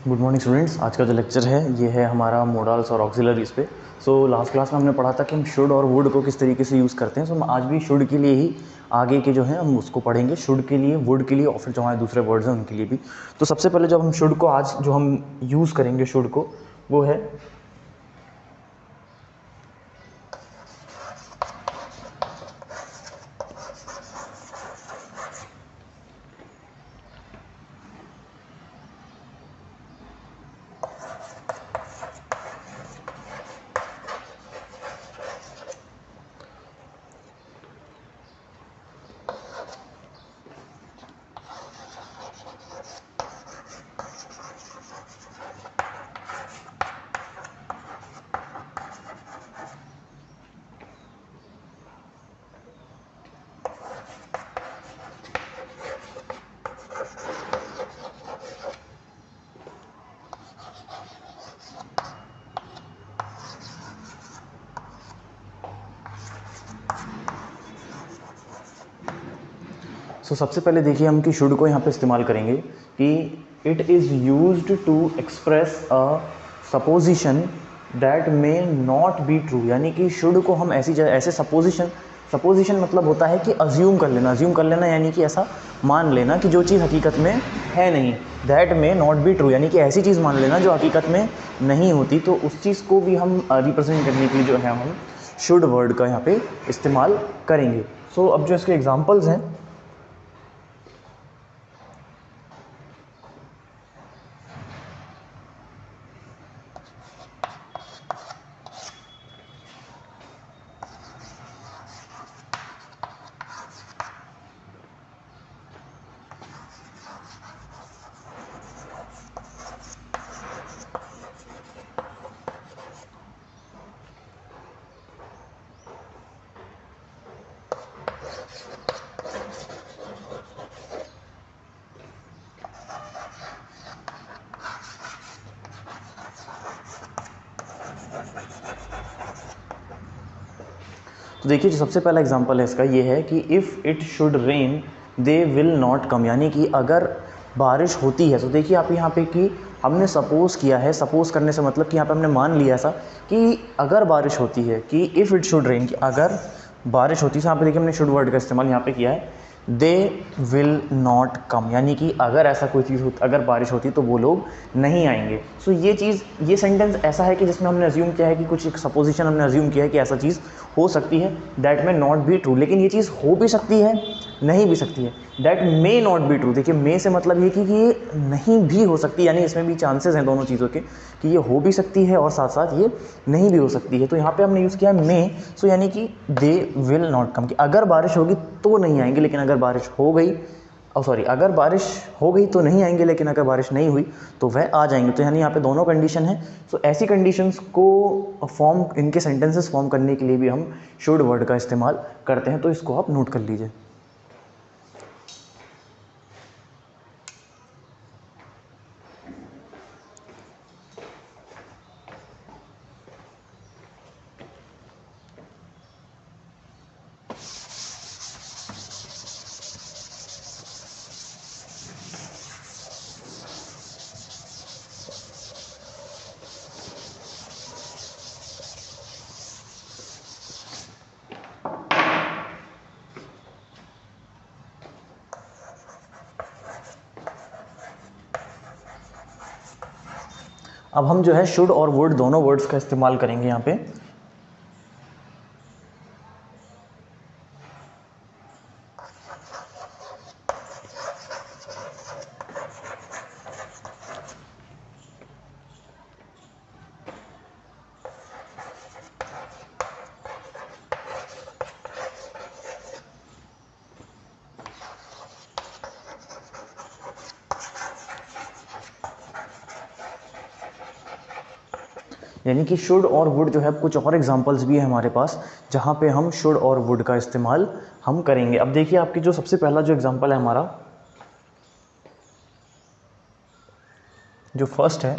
Good morning students. आज का जो लेक्चर है ये है हमारा मोडाल्स और ऑक्सिलरीज पे। लास्ट क्लास में हमने पढ़ा था कि हम शुड और वुड को किस तरीके से यूज़ करते हैं। हम आज भी शुड के लिए ही आगे के जो है हम उसको पढ़ेंगे, शुड के लिए, वुड के लिए और फिर जो हमारे दूसरे वर्ड्स हैं उनके लिए भी। तो सबसे पहले जब हम शुड को आज जो हम यूज़ करेंगे शुड को, वो है सबसे पहले देखिए हम कि शुड को यहाँ पे इस्तेमाल करेंगे कि it is used to express a supposition that may not be true. यानी कि शुड को हम ऐसे सपोजिशन मतलब होता है कि अज्यूम कर लेना यानी कि ऐसा मान लेना कि जो चीज़ हकीकत में है नहीं, that may not be true यानी कि ऐसी चीज़ मान लेना जो हकीकत में नहीं होती। तो उस चीज़ को भी हम रिप्रेजेंट करने के लिए जो है हम शुड वर्ड का यहाँ पे इस्तेमाल करेंगे। अब जो इसके एग्जाम्पल्स हैं, तो देखिए जो सबसे पहला एग्जांपल है इसका ये है कि if it should rain they will not come. यानी कि अगर बारिश होती है, तो देखिए आप यहाँ पे कि हमने सपोज़ किया है, सपोज़ करने से मतलब कि यहाँ पे हमने मान लिया ऐसा कि अगर बारिश होती है, कि इफ़ इट शुड रेन, कि अगर बारिश होती है। यहाँ पे देखिए हमने शुड वर्ड का इस्तेमाल यहाँ पे किया है, दे विल नॉट कम। यानी कि अगर ऐसा कोई चीज़ होती, अगर बारिश होती तो वो लोग नहीं आएंगे। ये सेंटेंस ऐसा है कि जिसमें हमने अज्यूम किया है कि कुछ एक सपोजिशन हमने अज्यूम किया है कि ऐसा चीज़ हो सकती है, that may not be true. लेकिन ये चीज़ हो भी सकती है, नहीं भी सकती है। That may not be true, देखिए मे से मतलब ये कि ये नहीं भी हो सकती, यानी इसमें भी चांसेस हैं दोनों चीज़ों के कि ये हो भी सकती है और साथ साथ ये नहीं भी हो सकती है। तो यहाँ पे हमने यूज़ किया है मे, यानी कि दे विल नॉट कम, कि अगर बारिश होगी तो नहीं आएंगे, लेकिन अगर बारिश हो गई, अगर बारिश हो गई तो नहीं आएंगे, लेकिन अगर बारिश नहीं हुई तो वह आ जाएंगे। तो यानी यहाँ पे दोनों कंडीशन है। ऐसी कंडीशंस को इनके सेंटेंसेस फॉर्म करने के लिए भी हम शुड वर्ड का इस्तेमाल करते हैं। तो इसको आप नोट कर लीजिए। अब हम जो है शुड और वुड दोनों वर्ड्स का इस्तेमाल करेंगे यहाँ पे। यानी कि शुड और वुड जो है, कुछ और एग्जांपल्स भी है हमारे पास जहाँ पे हम शुड और वुड का इस्तेमाल हम करेंगे। अब देखिए आपकी जो सबसे पहला जो एग्जांपल है हमारा, जो फर्स्ट है,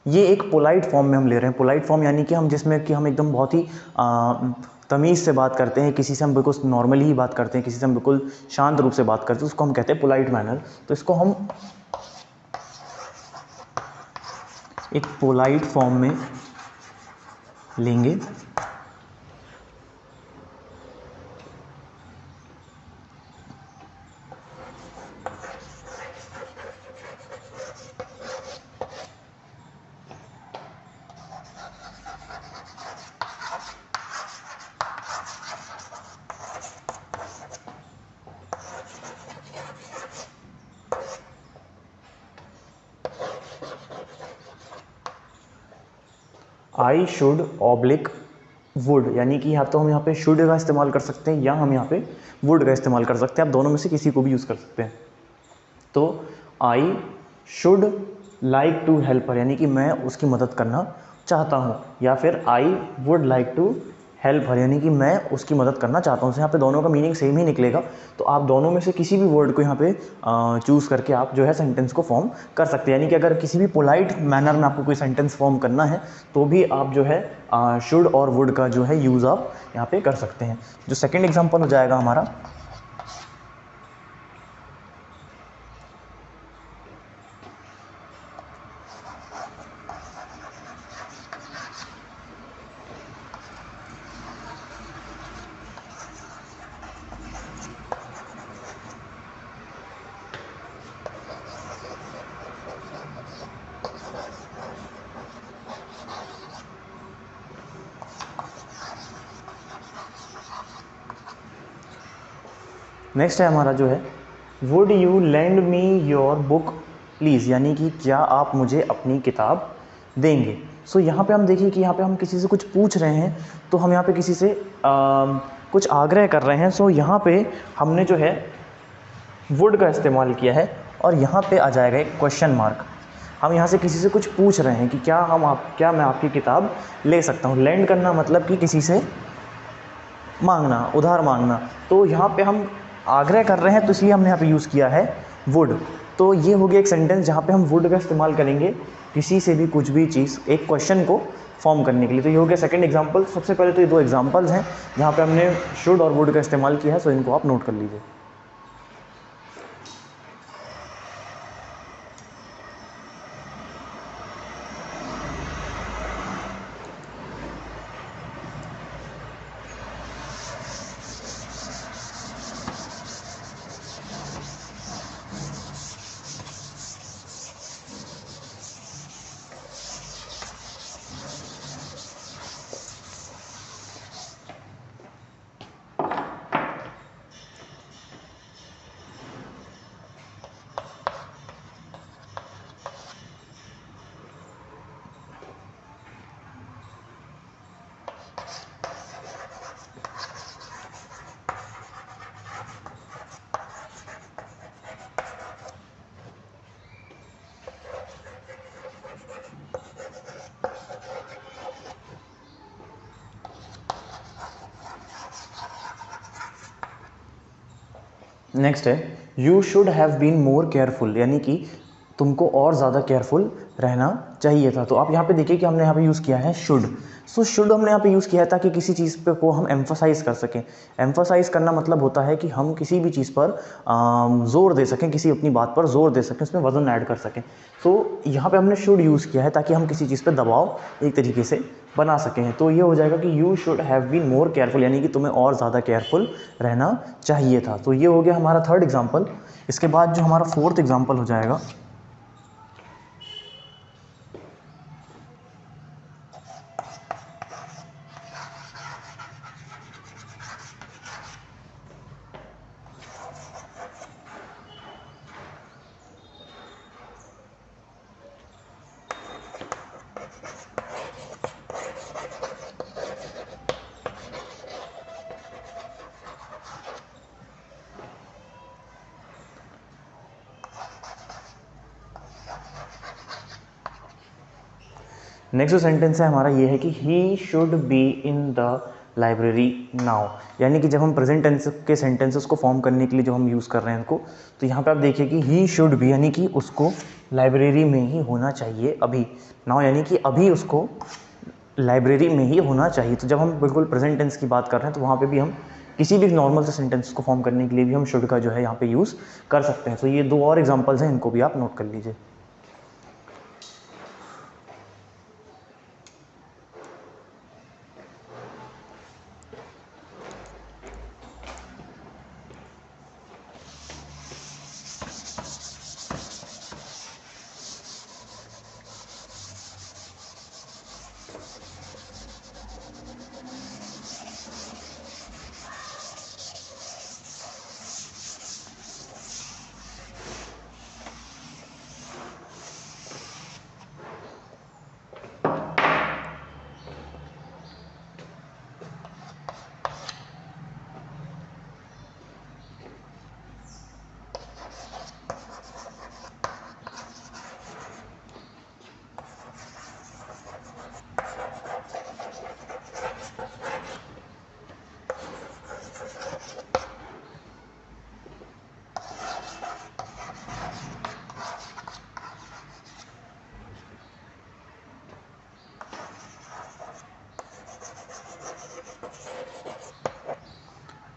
ये एक पोलाइट फॉर्म में हम ले रहे हैं। पोलाइट फॉर्म यानी कि हम जिसमें कि हम एकदम बहुत ही तमीज़ से बात करते हैं, किसी से हम बिल्कुल नॉर्मली ही बात करते हैं, किसी से हम बिल्कुल शांत रूप से बात करते हैं, उसको हम कहते हैं पोलाइट मैनर। तो इसको हम एक पोलाइट फॉर्म में लेंगे। आई शुड ऑब्लिक वुड, यानी कि या तो हम यहाँ पे शुड का इस्तेमाल कर सकते हैं या हम यहाँ पे वुड का इस्तेमाल कर सकते हैं। आप दोनों में से किसी को भी यूज़ कर सकते हैं। तो I should like to help her, यानी कि मैं उसकी मदद करना चाहता हूँ, या फिर I would like to help her, यानी कि मैं उसकी मदद करना चाहता हूँ। यहाँ पे दोनों का मीनिंग सेम ही निकलेगा। तो आप दोनों में से किसी भी वर्ड को यहाँ पे चूज़ करके आप जो है सेंटेंस को फॉर्म कर सकते हैं। यानी कि अगर किसी भी पोलाइट मैनर में आपको कोई सेंटेंस फॉर्म करना है तो भी आप जो है शुड और वुड का जो है यूज़ आप यहाँ पे कर सकते हैं। जो सेकेंड एग्जाम्पल हो जाएगा हमारा, नेक्स्ट है हमारा जो है would you lend me your book please, यानी कि क्या आप मुझे अपनी किताब देंगे। सो यहाँ पे हम देखिए कि यहाँ पे हम किसी से कुछ पूछ रहे हैं, तो हम यहाँ पे किसी से कुछ आग्रह कर रहे हैं। सो यहाँ पे हमने जो है वुड का इस्तेमाल किया है और यहाँ पे आ जाएगा एक क्वेश्चन मार्क। हम यहाँ से किसी से कुछ पूछ रहे हैं कि क्या मैं आपकी किताब ले सकता हूँ। लैंड करना मतलब कि किसी से मांगना, उधार मांगना। तो यहाँ पे हम आग्रह कर रहे हैं, तो इसलिए हमने यहाँ पे यूज़ किया है वुड। तो ये हो गया एक सेंटेंस जहाँ पे हम वुड का इस्तेमाल करेंगे किसी से भी कुछ भी चीज़, एक क्वेश्चन को फॉर्म करने के लिए। तो ये हो गया सेकंड एग्जांपल। सबसे पहले तो ये दो एग्जांपल्स हैं जहाँ पे हमने शुड और वुड का इस्तेमाल किया है, सो इनको आप नोट कर लीजिए। नेक्स्ट है you should have been more careful, यानी कि तुमको और ज़्यादा केयरफुल रहना चाहिए था। तो आप यहाँ पे देखिए कि हमने यहाँ पे यूज़ किया है शुड। सो शुड हमने यहाँ पे यूज़ किया है ताकि किसी चीज़ पे को हम एम्फोसाइज कर सकें। एम्फोसाइज करना मतलब होता है कि हम किसी भी चीज़ पर ज़ोर दे सकें, किसी अपनी बात पर ज़ोर दे सकें, उसमें वजन ऐड कर सकें। तो यहाँ पे हमने शुड यूज़ किया है ताकि हम किसी चीज़ पे दबाव एक तरीके से बना सकें। तो ये हो जाएगा कि you should have been more careful, यानी कि तुम्हें और ज़्यादा केयरफुल रहना चाहिए था। तो ये हो गया हमारा थर्ड एग्जाम्पल। इसके बाद जो हमारा फोर्थ एग्जाम्पल हो जाएगा, नेक्स्ट जो सेंटेंस है हमारा ये है कि he should be in the library now, यानी कि जब हम प्रेजेंट टेंस के सेंटेंसेस को फॉर्म करने के लिए जो हम यूज़ कर रहे हैं इनको, तो यहाँ पे आप देखिए कि ही शुड बी यानी कि उसको लाइब्रेरी में ही होना चाहिए अभी। नाउ यानी कि अभी उसको लाइब्रेरी में ही होना चाहिए। तो जब हम बिल्कुल प्रेजेंट टेंस की बात कर रहे हैं तो वहाँ पे भी हम किसी भी नॉर्मल से सेंटेंस को फॉर्म करने के लिए भी हम शुड का जो है यहाँ पे यूज़ कर सकते हैं। तो ये दो और एग्जांपल्स हैं, इनको भी आप नोट कर लीजिए।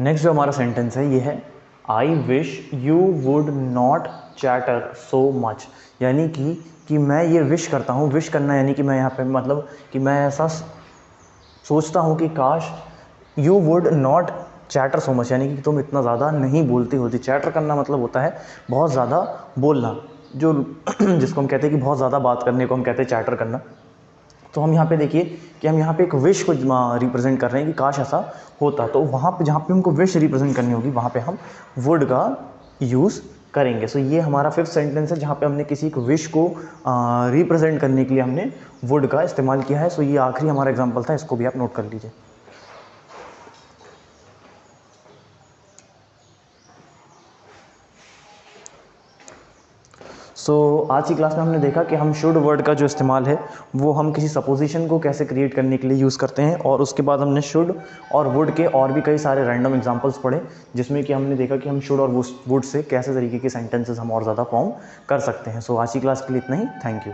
नेक्स्ट जो हमारा सेंटेंस है ये है I wish you would not chatter so much, यानी कि मैं ये विश करता हूँ, विश करना यानी कि मैं यहाँ पे मतलब कि मैं ऐसा सोचता हूँ कि काश you would not chatter so much, यानी कि तुम इतना ज़्यादा नहीं बोलती होती। चैटर करना मतलब होता है बहुत ज़्यादा बोलना, जो जिसको हम कहते हैं कि बहुत ज़्यादा बात करने को हम कहते हैं चैटर करना। तो हम यहाँ पे देखिए कि हम यहाँ पे एक विश को रिप्रेजेंट कर रहे हैं कि काश ऐसा होता, तो वहाँ पे जहाँ पे हमको विश रिप्रेजेंट करनी होगी वहाँ पे हम वुड का यूज़ करेंगे। सो ये हमारा फिफ्थ सेंटेंस है जहाँ पे हमने किसी एक विश को रिप्रेजेंट करने के लिए हमने वुड का इस्तेमाल किया है। सो ये आखिरी हमारा एग्जाम्पल था, इसको भी आप नोट कर लीजिए। आज की क्लास में हमने देखा कि हम शुड वर्ड का जो इस्तेमाल है वो हम किसी सपोजिशन को कैसे क्रिएट करने के लिए यूज़ करते हैं, और उसके बाद हमने शुड और वुड के और भी कई सारे रैंडम एग्जांपल्स पढ़े, जिसमें कि हमने देखा कि हम शुड और वुड से कैसे तरीके के सेंटेंसेस हम और ज़्यादा फॉर्म कर सकते हैं। आज की क्लास के लिए इतना ही। Thank you.